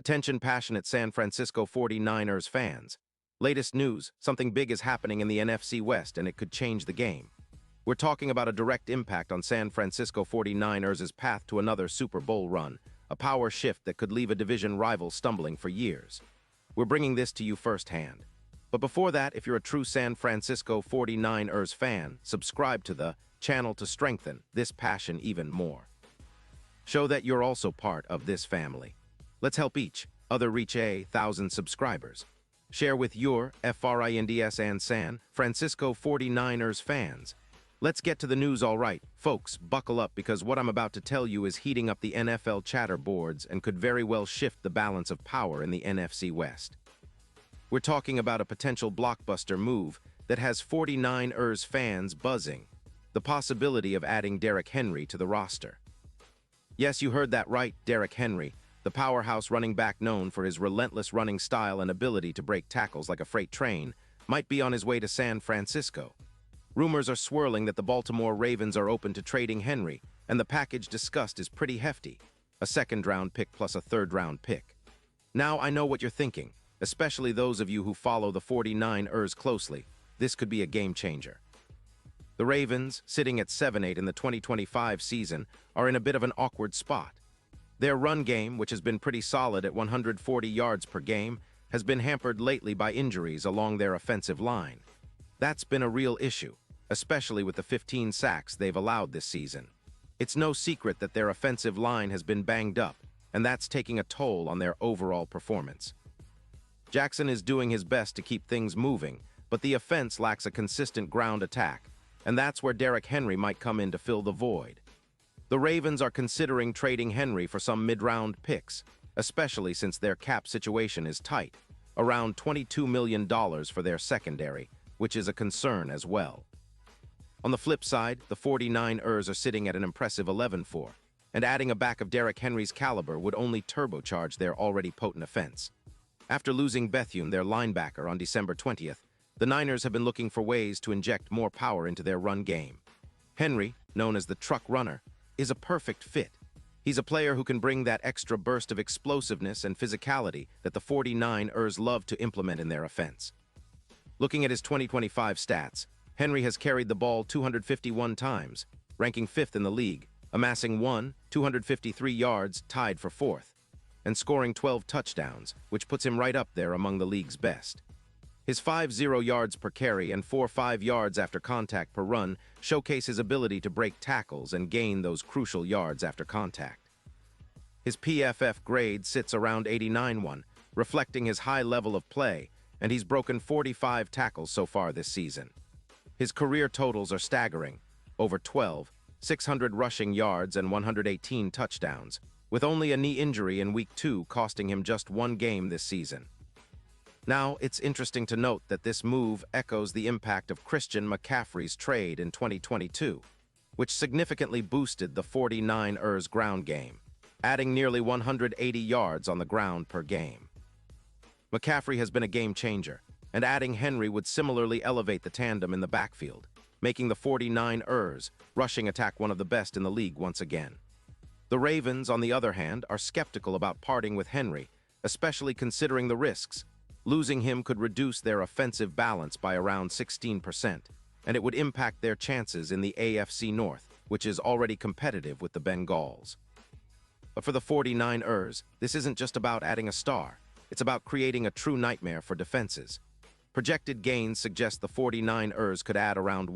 Attention passionate San Francisco 49ers fans. Latest news, something big is happening in the NFC West and it could change the game. We're talking about a direct impact on San Francisco 49ers' path to another Super Bowl run, a power shift that could leave a division rival stumbling for years. We're bringing this to you firsthand. But before that, if you're a true San Francisco 49ers fan, subscribe to the channel to strengthen this passion even more. Show that you're also part of this family. Let's help each other reach 1,000 subscribers. Share with your FRINDS and San Francisco 49ers fans. Let's get to the news, all right. Folks, buckle up because what I'm about to tell you is heating up the NFL chatter boards and could very well shift the balance of power in the NFC West. We're talking about a potential blockbuster move that has 49ers fans buzzing. The possibility of adding Derrick Henry to the roster. Yes, you heard that right, Derrick Henry, the powerhouse running back known for his relentless running style and ability to break tackles like a freight train, might be on his way to San Francisco. Rumors are swirling that the Baltimore Ravens are open to trading Henry, and the package discussed is pretty hefty, a second-round pick plus a third-round pick. Now I know what you're thinking, especially those of you who follow the 49ers closely. This could be a game-changer. The Ravens, sitting at 7-8 in the 2025 season, are in a bit of an awkward spot. Their run game, which has been pretty solid at 140 yards per game, has been hampered lately by injuries along their offensive line. That's been a real issue, especially with the 15 sacks they've allowed this season. It's no secret that their offensive line has been banged up, and that's taking a toll on their overall performance. Jackson is doing his best to keep things moving, but the offense lacks a consistent ground attack, and that's where Derrick Henry might come in to fill the void. The Ravens are considering trading Henry for some mid-round picks, especially since their cap situation is tight, around $22 million for their secondary, which is a concern as well. On the flip side, the 49ers are sitting at an impressive 11-4, and adding a back of Derrick Henry's caliber would only turbocharge their already potent offense. After losing Bethune, their linebacker, on December 20th, the Niners have been looking for ways to inject more power into their run game. Henry, known as the truck runner, is a perfect fit. He's a player who can bring that extra burst of explosiveness and physicality that the 49ers love to implement in their offense. Looking at his 2025 stats, Henry has carried the ball 251 times, ranking 5th in the league, amassing 253 yards, tied for 4th, and scoring 12 touchdowns, which puts him right up there among the league's best. His 50 yards per carry and 4.5 yards after contact per run showcase his ability to break tackles and gain those crucial yards after contact. His PFF grade sits around 89-1, reflecting his high level of play, and he's broken 45 tackles so far this season. His career totals are staggering, over 12, 600 rushing yards and 118 touchdowns, with only a knee injury in Week 2 costing him just one game this season. Now, it's interesting to note that this move echoes the impact of Christian McCaffrey's trade in 2022, which significantly boosted the 49ers' ground game, adding nearly 180 yards on the ground per game. McCaffrey has been a game-changer, and adding Henry would similarly elevate the tandem in the backfield, making the 49ers' rushing attack one of the best in the league once again. The Ravens, on the other hand, are skeptical about parting with Henry, especially considering the risks. Losing him could reduce their offensive balance by around 16%, and it would impact their chances in the AFC North, which is already competitive with the Bengals. But for the 49ers, this isn't just about adding a star. It's about creating a true nightmare for defenses. Projected gains suggest the 49ers could add around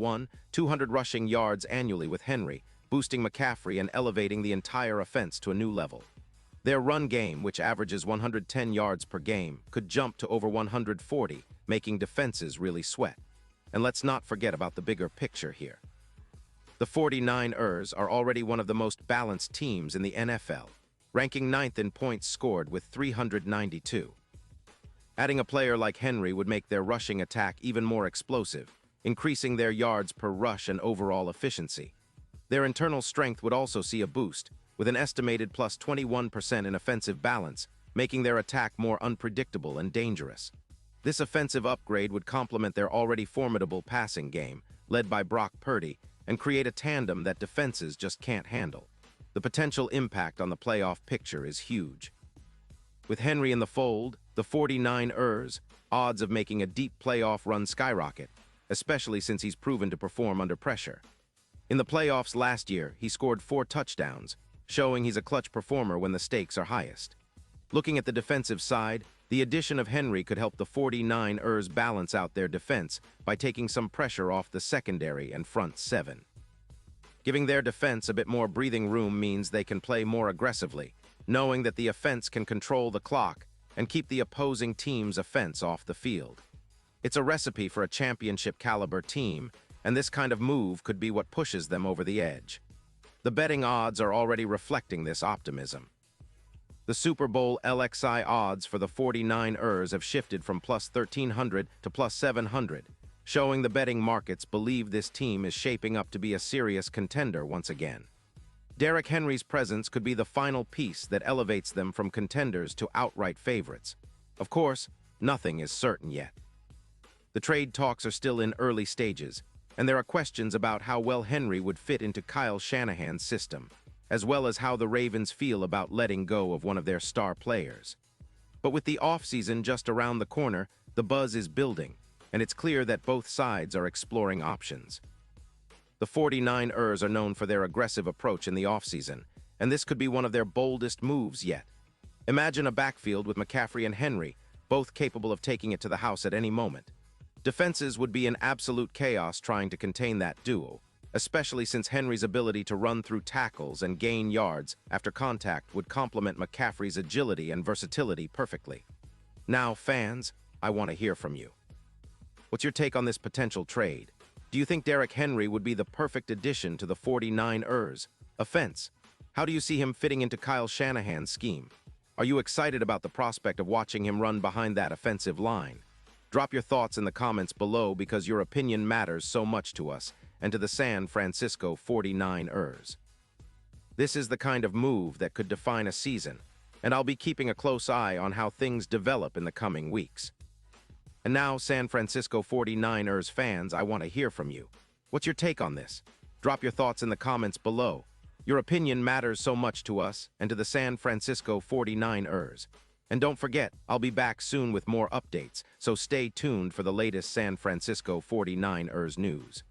200 rushing yards annually with Henry, boosting McCaffrey and elevating the entire offense to a new level. Their run game, which averages 110 yards per game, could jump to over 140, making defenses really sweat. And let's not forget about the bigger picture here. The 49ers are already one of the most balanced teams in the NFL, ranking 9th in points scored with 392. Adding a player like Henry would make their rushing attack even more explosive, increasing their yards per rush and overall efficiency. Their internal strength would also see a boost, with an estimated plus 21% in offensive balance, making their attack more unpredictable and dangerous. This offensive upgrade would complement their already formidable passing game, led by Brock Purdy, and create a tandem that defenses just can't handle. The potential impact on the playoff picture is huge. With Henry in the fold, the 49ers odds of making a deep playoff run skyrocket, especially since he's proven to perform under pressure. In the playoffs last year, he scored 4 touchdowns, showing he's a clutch performer when the stakes are highest. Looking at the defensive side, the addition of Henry could help the 49ers balance out their defense by taking some pressure off the secondary and front 7. Giving their defense a bit more breathing room means they can play more aggressively, knowing that the offense can control the clock and keep the opposing team's offense off the field. It's a recipe for a championship-caliber team, and this kind of move could be what pushes them over the edge. The betting odds are already reflecting this optimism. The Super Bowl LXI odds for the 49ers have shifted from plus 1,300 to plus 700, showing the betting markets believe this team is shaping up to be a serious contender once again. Derrick Henry's presence could be the final piece that elevates them from contenders to outright favorites. Of course, nothing is certain yet. The trade talks are still in early stages, and there are questions about how well Henry would fit into Kyle Shanahan's system, as well as how the Ravens feel about letting go of one of their star players. But with the offseason just around the corner, the buzz is building, and it's clear that both sides are exploring options. The 49ers are known for their aggressive approach in the offseason, and this could be one of their boldest moves yet. Imagine a backfield with McCaffrey and Henry, both capable of taking it to the house at any moment. Defenses would be in absolute chaos trying to contain that duo, especially since Henry's ability to run through tackles and gain yards after contact would complement McCaffrey's agility and versatility perfectly. Now, fans, I want to hear from you. What's your take on this potential trade? Do you think Derrick Henry would be the perfect addition to the 49ers offense? How do you see him fitting into Kyle Shanahan's scheme? Are you excited about the prospect of watching him run behind that offensive line? Drop your thoughts in the comments below because your opinion matters so much to us and to the San Francisco 49ers. This is the kind of move that could define a season, and I'll be keeping a close eye on how things develop in the coming weeks. And now, San Francisco 49ers fans, I want to hear from you. What's your take on this? Drop your thoughts in the comments below. Your opinion matters so much to us and to the San Francisco 49ers. And don't forget, I'll be back soon with more updates, so stay tuned for the latest San Francisco 49ers news.